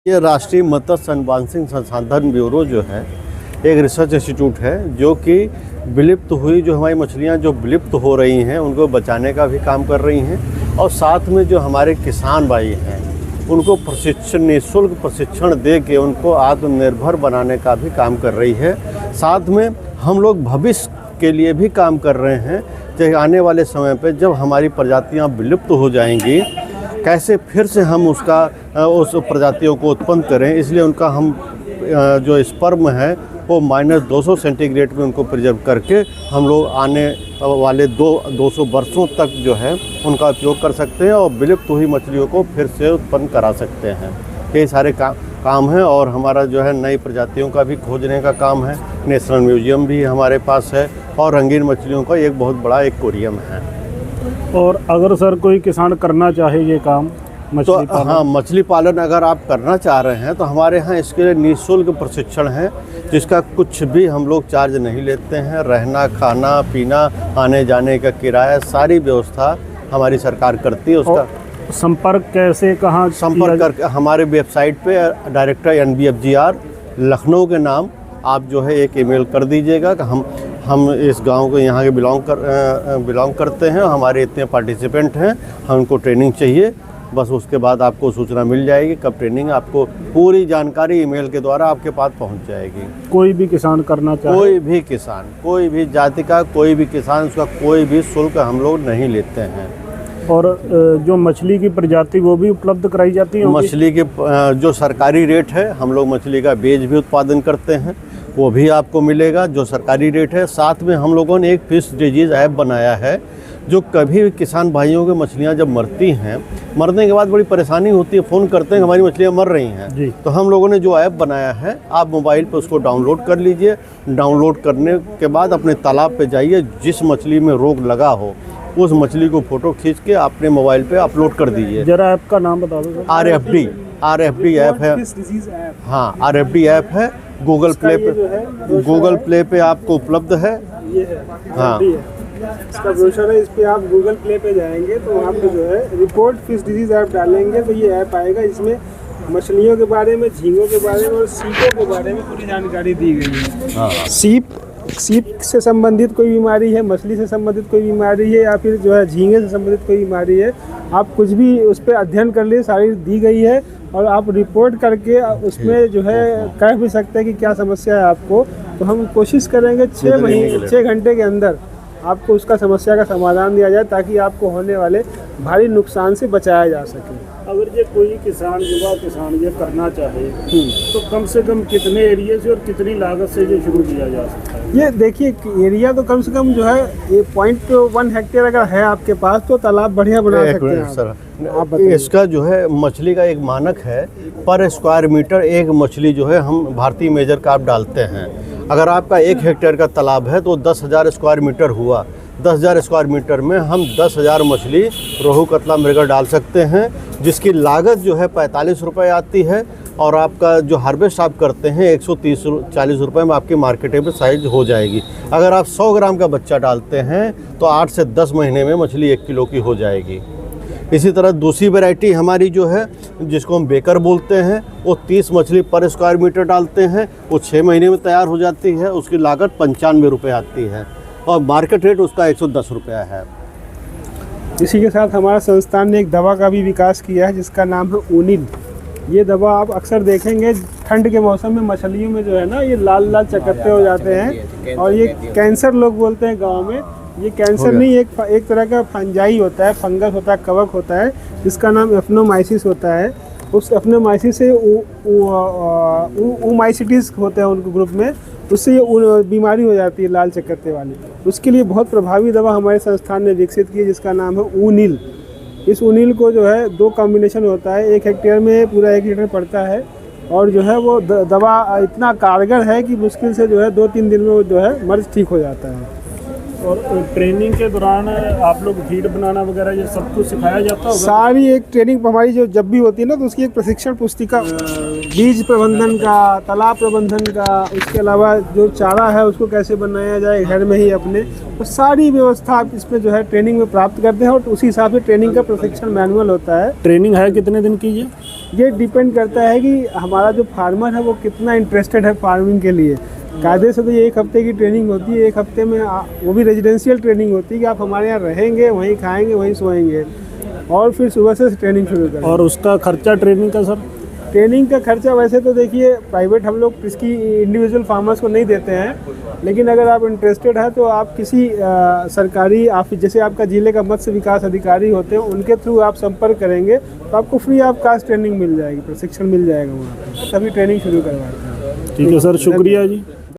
ये राष्ट्रीय मत्स्य अनुसंधान संसाधन ब्यूरो जो है एक रिसर्च इंस्टीट्यूट है जो कि विलुप्त हुई जो हमारी मछलियां जो विलुप्त हो रही हैं उनको बचाने का भी काम कर रही हैं और साथ में जो हमारे किसान भाई हैं उनको प्रशिक्षण निःशुल्क प्रशिक्षण दे के उनको आत्मनिर्भर बनाने का भी काम कर रही है। साथ में हम लोग भविष्य के लिए भी काम कर रहे हैं कि आने वाले समय पे जब हमारी प्रजातियां विलुप्त हो जाएंगी कैसे फिर से हम उस प्रजातियों को उत्पन्न करें। इसलिए उनका हम जो स्पर्म है वो -200 सेंटीग्रेड में उनको प्रिजर्व करके हम लोग आने वाले 200 वर्षों तक जो है उनका उपयोग कर सकते हैं और विलुप्त हुई मछलियों को फिर से उत्पन्न करा सकते हैं। ये सारे काम हैं और हमारा जो है नई प्रजातियों का भी खोजने का काम है। नेशनल म्यूजियम भी हमारे पास है और रंगीन मछलियों का एक बहुत बड़ा एक्वेरियम है। और अगर सर कोई किसान करना चाहे ये काम मछली पालन, हाँ, मछली पालन अगर आप करना चाह रहे हैं तो हमारे यहाँ इसके लिए निःशुल्क प्रशिक्षण है जिसका कुछ भी हम लोग चार्ज नहीं लेते हैं। रहना खाना पीना आने जाने का किराया सारी व्यवस्था हमारी सरकार करती है। उसका संपर्क कैसे कहाँ संपर्क करके हमारे वेबसाइट पे डायरेक्टर NBFGR लखनऊ के नाम आप जो है एक ईमेल कर दीजिएगा कि हम इस गांव को यहाँ के बिलोंग करते हैं, हमारे इतने पार्टिसिपेंट हैं, हमको ट्रेनिंग चाहिए। बस उसके बाद आपको सूचना मिल जाएगी कब ट्रेनिंग, आपको पूरी जानकारी ईमेल के द्वारा आपके पास पहुंच जाएगी। कोई भी किसान करना चाहे, कोई भी किसान, कोई भी जाति का कोई भी किसान, उसका कोई भी शुल्क हम लोग नहीं लेते हैं। और जो मछली की प्रजाति वो भी उपलब्ध कराई जाती है। मछली के जो सरकारी रेट है, हम लोग मछली का बीज भी उत्पादन करते हैं, वो भी आपको मिलेगा जो सरकारी रेट है। साथ में हम लोगों ने एक फिश डिजीज़ ऐप बनाया है जो कभी भी किसान भाइयों के मछलियां जब मरती हैं, मरने के बाद बड़ी परेशानी होती है, फ़ोन करते हैं हमारी मछलियां मर रही हैं, तो हम लोगों ने जो ऐप बनाया है आप मोबाइल पे उसको डाउनलोड कर लीजिए। डाउनलोड करने के बाद अपने तालाब पे जाइए, जिस मछली में रोग लगा हो उस मछली को फ़ोटो खींच के अपने मोबाइल पे अपलोड कर दीजिए। जरा ऐप का नाम बता दो। RFD ऐप है। हाँ, RFD ऐप है, गूगल प्ले पे आपको उपलब्ध है। ये है हाँ, इसका ब्रोशर है। इस पे आप गूगल प्ले पे जाएंगे तो वहाँ पे जो है रिपोर्ट फिश डिजीज़ ऐप डालेंगे तो ये ऐप आएगा। इसमें मछलियों के बारे में, झींगों के बारे में और सीपों के बारे में पूरी जानकारी दी गई है। हाँ। सीप से संबंधित कोई बीमारी है, मछली से संबंधित कोई बीमारी है या फिर जो है झींगे से संबंधित कोई बीमारी है, आप कुछ भी उस पर अध्ययन कर लिए, सारी दी गई है और आप रिपोर्ट करके उसमें जो है कह भी सकते हैं कि क्या समस्या है आपको। तो हम कोशिश करेंगे 6 घंटे के अंदर आपको उसका समस्या का समाधान दिया जाए ताकि आपको होने वाले भारी नुकसान से बचाया जा सके। अगर ये कोई किसान, युवा किसान ये करना चाहे तो कम से कम कितने एरिया से और कितनी लागत से ये शुरू किया जा सकता है? ये देखिए एरिया तो कम से कम जो है ये 0.1 हेक्टेयर अगर है आपके पास तो तालाब बढ़िया बना सकते हैं सर। आप इसका जो है मछली का एक मानक है, पर स्क्वायर मीटर एक मछली जो है हम भारतीय मेजर का आप डालते हैं। अगर आपका 1 हेक्टेयर का तालाब है तो 10,000 स्क्वायर मीटर हुआ। 10,000 स्क्वायर मीटर में हम 10,000 मछली रोहू कतला मृगल डाल सकते हैं, जिसकी लागत जो है 45 रुपये आती है और आपका जो हार्वेस्ट आप करते हैं 130-40 रुपये में आपकी मार्केटेबल साइज हो जाएगी। अगर आप 100 ग्राम का बच्चा डालते हैं तो 8 से 10 महीने में मछली 1 किलो की हो जाएगी। इसी तरह दूसरी वैरायटी हमारी जो है जिसको हम बेकर बोलते हैं, वो 30 मछली पर स्क्वायर मीटर डालते हैं, वो 6 महीने में तैयार हो जाती है। उसकी लागत 95 रुपये आती है और मार्केट रेट उसका 110 रुपया है। इसी के साथ हमारा संस्थान ने एक दवा का भी विकास किया है जिसका नाम है ऊनिल। ये दवा आप अक्सर देखेंगे ठंड के मौसम में मछलियों में जो है ना ये लाल लाल चकत्ते हो जाते हैं और ये कैंसर लोग बोलते हैं गांव में। ये कैंसर नहीं, एक तरह का फंजाई होता है, फंगस होता है, कवक होता है जिसका नाम एप्नोमाइसिस होता है। उस एप्नोमाइसिस से ओमाइसिटिस होते हैं उनके ग्रुप में, उससे ये बीमारी हो जाती है लाल चकत्ते वाली। उसके लिए बहुत प्रभावी दवा हमारे संस्थान ने विकसित की है जिसका नाम है ऊनिल। इस ऊनिल को जो है 2 कॉम्बिनेशन होता है, 1 हेक्टेयर में पूरा 1 लीटर पड़ता है और जो है वो दवा इतना कारगर है कि मुश्किल से जो है 2-3 दिन में वो जो है मर्ज ठीक हो जाता है। और ट्रेनिंग के दौरान आप लोग फीड बनाना वगैरह ये सब कुछ सिखाया जाता है? सारी एक ट्रेनिंग हमारी जो जब भी होती है ना तो उसकी एक प्रशिक्षण पुस्तिका, बीज प्रबंधन का, तालाब प्रबंधन का, उसके अलावा जो चारा है उसको कैसे बनाया जाए घर में ही अपने, तो सारी व्यवस्था आप इसमें जो है ट्रेनिंग में प्राप्त करते हैं और उसी हिसाब से ट्रेनिंग का प्रशिक्षण मैनुअल होता है। ट्रेनिंग है कितने दिन की? ये डिपेंड करता है कि हमारा जो फार्मर है वो कितना इंटरेस्टेड है फार्मिंग के लिए। कायदे से तो ये 1 हफ्ते की ट्रेनिंग होती है, 1 हफ्ते में वो भी रेजिडेंशियल ट्रेनिंग होती है कि आप हमारे यहाँ रहेंगे, वहीं खाएंगे, वहीं सोएंगे, और फिर सुबह से ट्रेनिंग शुरू करेंगे। और उसका खर्चा ट्रेनिंग का सर? ट्रेनिंग का खर्चा वैसे तो देखिए प्राइवेट हम लोग इसकी इंडिविजुअल फार्मर्स को नहीं देते हैं, लेकिन अगर आप इंटरेस्टेड है तो आप किसी सरकारी ऑफिस, जैसे आपका जिले का मत्स्य विकास अधिकारी होते हैं, उनके थ्रू आप संपर्क करेंगे तो आपको फ्री ऑफ कास्ट ट्रेनिंग मिल जाएगी, प्रशिक्षण मिल जाएगा वहाँ पर, तभी ट्रेनिंग शुरू करवाते हैं। ठीक है सर, शुक्रिया जी।